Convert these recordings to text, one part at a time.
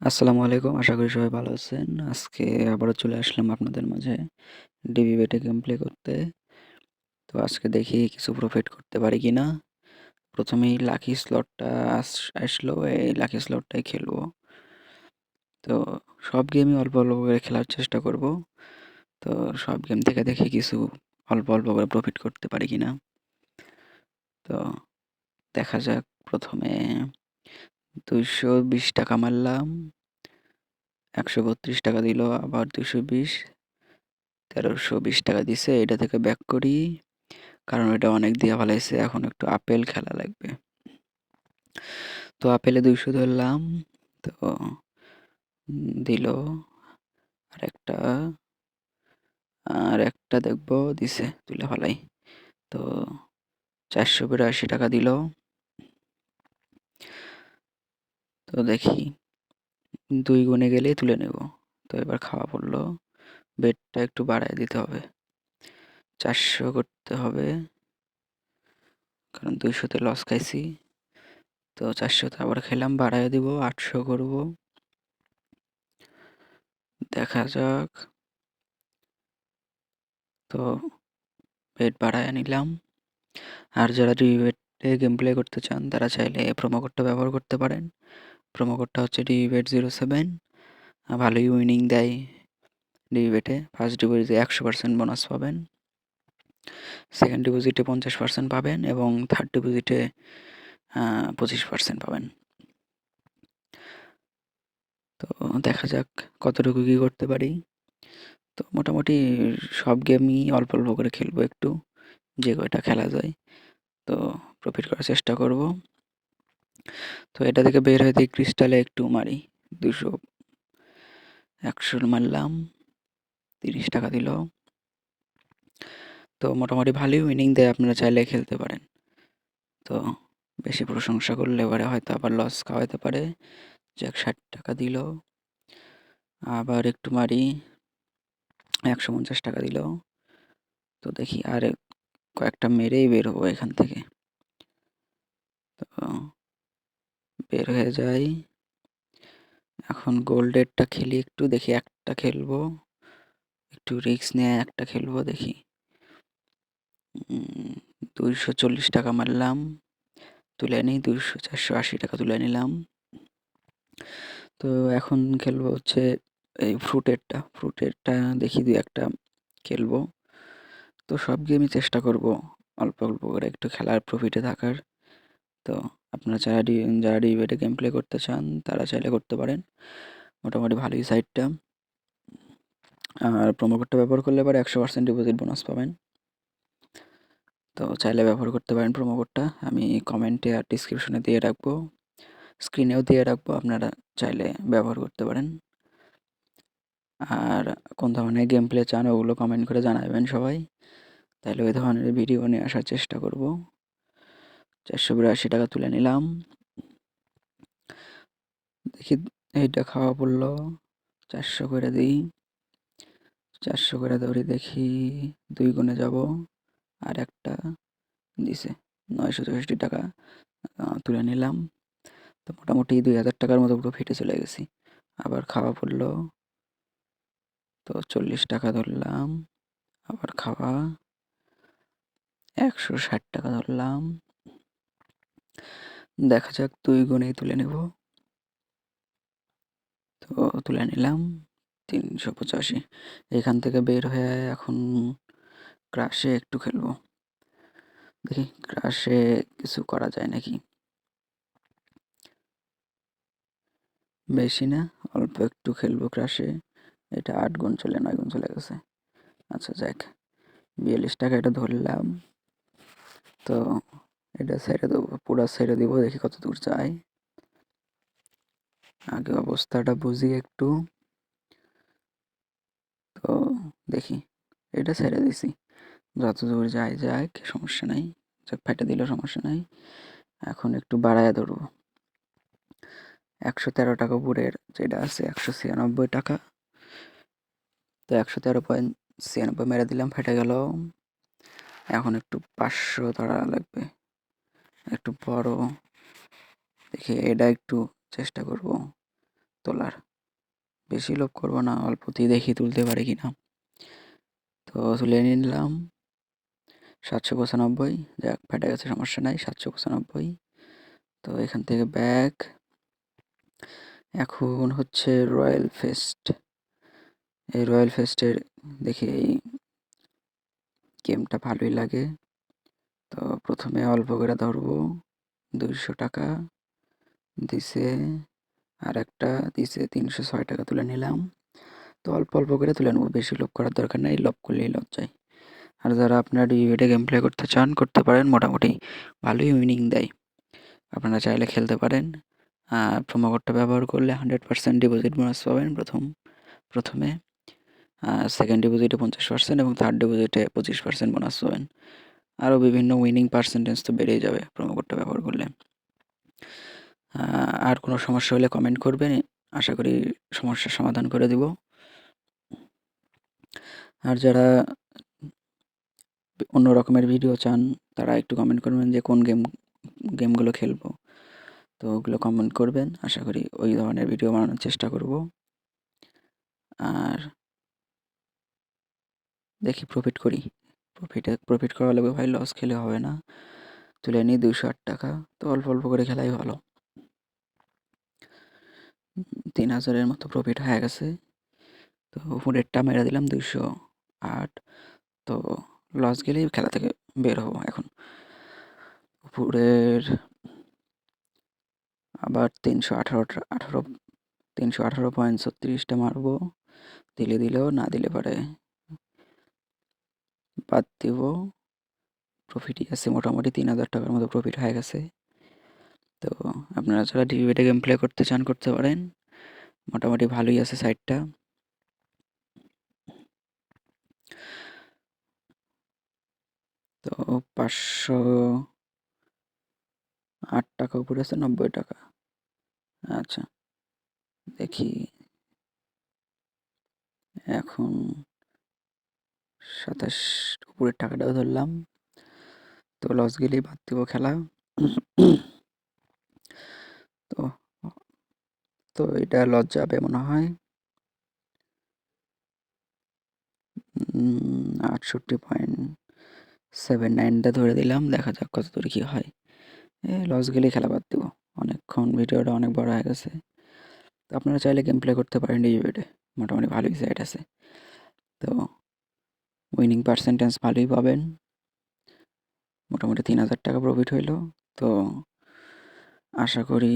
আসসালামু আলাইকুম। আশা করি সবাই ভালো আছেন। আজকে আবারও চলে আসলাম আপনাদের মাঝে ডিবি বেটে গেম প্লে করতে। তো আজকে দেখি কিছু প্রফিট করতে পারি কিনা। প্রথমেই লাকি স্লটটা আসলো, এই লাকি স্লটটাই খেলবো। তো সব গেমই অল্প অল্প করে খেলার চেষ্টা করব। তো সব গেম থেকে দেখি কিছু অল্প অল্প করে প্রফিট করতে পারি কিনা। তো দেখা যাক। প্রথমে 220 টাকা মারলাম, 132 টাকা দিল, আবার 220, 1320 টাকা দিছে। এটা থেকে ব্যাক করি, কারণ এটা অনেক দিয়া ফেলাইছে। এখন একটু আপেল খেলা লাগবে। তো আপেলে 200 ধরলাম। তো দিল আর একটা, আর একটা দেখবো দিছে, তুলে ফেলাই। তো 482 টাকা দিল। তো দেখি 2 গুণে গেলেই তুলে নেব। তো এবার খাওয়া পড়লো, বেডটা একটু বাড়ায় দিতে হবে, 400 করতে হবে, কারণ 200-তে লস খাইছি। তো 400-তে আবার খেলাম, বাড়ায় দিব, 800 করব। দেখা যাক। তো বেড বাড়ায় নিলাম। আর যারা ডিবেটে গেম প্লে করতে চান তারা চাইলে প্রোমো কোডটা ব্যবহার করতে পারেন। প্রোমো কোডটা হচ্ছে ডিবেট07। ভালোই উইনিং দেয় ডিবেটে। ফার্স্ট ডিপোজিটে 100% বোনাস পাবেন, সেকেন্ড ডিপোজিটে 50% পাবেন, এবং থার্ড ডিপোজিটে 25% পাবেন। তো দেখা যাক কতটুকু কী করতে পারি। তো মোটামুটি সব গেমই অল্প অল্প করে খেলবো একটু, যে কয়টা খেলা যায়। তো প্রফিট করার চেষ্টা করব। তো এটা থেকে বের হয়ে ক্রিস্টালে একটু মারি, 200, 100 মারলাম, 30 টাকা দিল। তো মোটামুটি ভালোই উইনিং দেয়, আপনারা চাইলে খেলতে পারেন। তো বেশি প্রশংসা করলে এবারে হয়তো আবার লস খাওয়াইতে পারে। যাক, 60 টাকা দিল। আবার একটু মারি, 150 টাকা দিল। তো দেখি আর কয়েকটা মেরেই বের হবো এখান থেকে। তো বের হয়ে যাই। এখন গোল্ডেরটা খেলি একটু, দেখি একটা খেলবো, একটু রিস্ক নিয়ে একটা খেলবো দেখি। 240 টাকা মারলাম, তুলে নিই, 480 টাকা তুলে নিলাম। তো এখন খেলবো হচ্ছে এই ফ্রুটেরটা দেখি, দুই একটা খেলবো। তো সব গেমই চেষ্টা করব অল্প অল্প করে একটু খেলার প্রফিটে থাকার। তো আপনারা যারা ডিবেটে গেম প্লে করতে চান তারা চাইলে করতে পারেন। মোটামুটি ভালোই সাইটটা। আর প্রোমো কোডটা ব্যবহার করলে এবার 100% ডিপোজিট বোনাস পাবেন। তো চাইলে ব্যবহার করতে পারেন প্রোমো কোডটা। আমি কমেন্টে আর ডিসক্রিপশনে দিয়ে রাখবো, স্ক্রিনেও দিয়ে রাখবো, আপনারা চাইলে ব্যবহার করতে পারেন। আর কোন ধরনের গেম প্লে চান ওগুলো কমেন্ট করে জানাবেন সবাই, তাহলে ওই ধরনের ভিডিও নিয়ে আসার চেষ্টা করব। 482 টাকা তুলে নিলাম। দেখি এইটা খাওয়া পড়লো, 400 করে দিই, 400 করে ধরি, দেখি 2 গুণে যাব। আর একটা দিছে, 964 টাকা তুলে নিলাম। তো মোটামুটি 2000 টাকার মতো প্রফিটে চলে গেছি। আবার খাওয়া পড়লো, তো 40 টাকা ধরলাম, আবার খাওয়া, 160 টাকা ধরলাম। দেখা যাক, 2 গুণেই তুলে নেব। তো তুলে নিলাম 385। এখান থেকে বের হয়ে এখন ক্রাশে একটু খেলবো, দেখি ক্রাশে কিছু করা যায় নাকি। বেশি না, অল্প একটু খেলবো ক্রাশে। এটা 8 গুণ চলে, 9 গুণ চলে গেছে। আচ্ছা যাক, 42 টাকা এটা ধরলাম। তো এটা ছেড়ে দেবো, পুরা ছেড়ে দিব, দেখি কত দূর যায়। আগে অবস্থাটা বুঝি একটু। তো দেখি, এটা ছেড়ে দিছি, যত দূর যায় যাক, সমস্যা নাই। যাক, ফেটে দিল, সমস্যা নাই। এখন একটু বাড়ায় ধরবো। 113 টাকা উপরের যেটা আছে, 196 টাকা। তো 113.96 মেরে দিলাম, ফেটে গেল। এখন একটু 500 ধরা লাগবে, একটু বড়। দেখি এটা একটু চেষ্টা করব। তোলার। বেশি লোভ করবো না, অল্পতেই দেখি তুলতে পারি কিনা। তো তুলে নিলাম 795, যাক ফেটে গেছে সমস্যা নাই, 795। তো এখান থেকে ব্যাক, এখন হচ্ছে রয়্যাল ফেস্ট। এই রয়্যাল ফেস্টের দেখি এই গেমটা ভালোই লাগে। তো প্রথমে অল্প করে ধরবো, 200 টাকা দিছে, আর একটা দিছে 306 টাকা, তুলে নিলাম। তো অল্প অল্প করে তুলে নেবো, বেশি লোভ করার দরকার নেই, লোভ করলেই লজ্জায়। আর যারা আপনারা ডিবেটে গেম প্লে করতে চান করতে পারেন, মোটামুটি ভালোই উইনিং দেয়, আপনারা চাইলে খেলতে পারেন। প্রোমো কোডটা ব্যবহার করলে 100% ডিপোজিট বোনাস পাবেন প্রথমে। সেকেন্ড ডিপোজিটে 50% এবং থার্ড ডিপোজিটে 25% বোনাস পাবেন। আরও বিভিন্ন উইনিং পার্সেন্টেজ তো বেড়েই যাবে প্রোমো কোডটা ব্যবহার করলে। আর কোনো সমস্যা হলে কমেন্ট করবেন, আশা করি সমস্যার সমাধান করে দিব। আর যারা অন্য রকমের ভিডিও চান তারা একটু কমেন্ট করবেন যে কোন গেমগুলো খেলবো, তো ওগুলো কমেন্ট করবেন, আশা করি ওই ধরনের ভিডিও বানানোর চেষ্টা করব। আর দেখি প্রফিট করি, প্রফিট করা লাগবে ভাই, লস খেলে হবে না। তুলে নিই 208 টাকা, তো অল্প অল্প করে খেলাই ভালো। 3000-এর মতো প্রফিট হয়ে গেছে। তো উপরেরটা মেরে দিলাম 208। তো লস গেলেই খেলা থেকে বের হবো এখন। উপরের আবার 318.36টা মারবো, দিলেও না দিলে পারে বাদ দিব। প্রফিটই আছে, মোটামুটি 3000 টাকার মতো প্রফিট হয়ে গেছে। তো আপনারা যারা ডিবেটে গেম প্লে করতে চান করতে পারেন, মোটামুটি ভালোই আছে সাইটটা। তো 508 টাকা উপরে আছে, 90 টাকা। আচ্ছা দেখি, এখন 27 উপরের টাকাটাও ধরলাম। তো লস গেলেই বাদ দিব খেলা। তো তো এটা লস যাবে মনে হয়। 68.79টা ধরে দিলাম, দেখা যাক কত দূর কী হয়। লস গেলেই খেলা বাদ দিব, অনেকক্ষণ ভিডিওটা অনেক বড় হয়ে গেছে। তো আপনারা চাইলে গেম প্লে করতে পারেন ডিবেটে, মোটামুটি ভালোই সাইট আছে। তো উইনিং পার্সেন্টেজ ভালোই পাবেন, মোটামুটি 3000 টাকা প্রফিট হইলো। তো আশা করি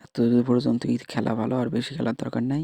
এত দূর পর্যন্তই খেলা ভালো, আর বেশি খেলার দরকার নাই।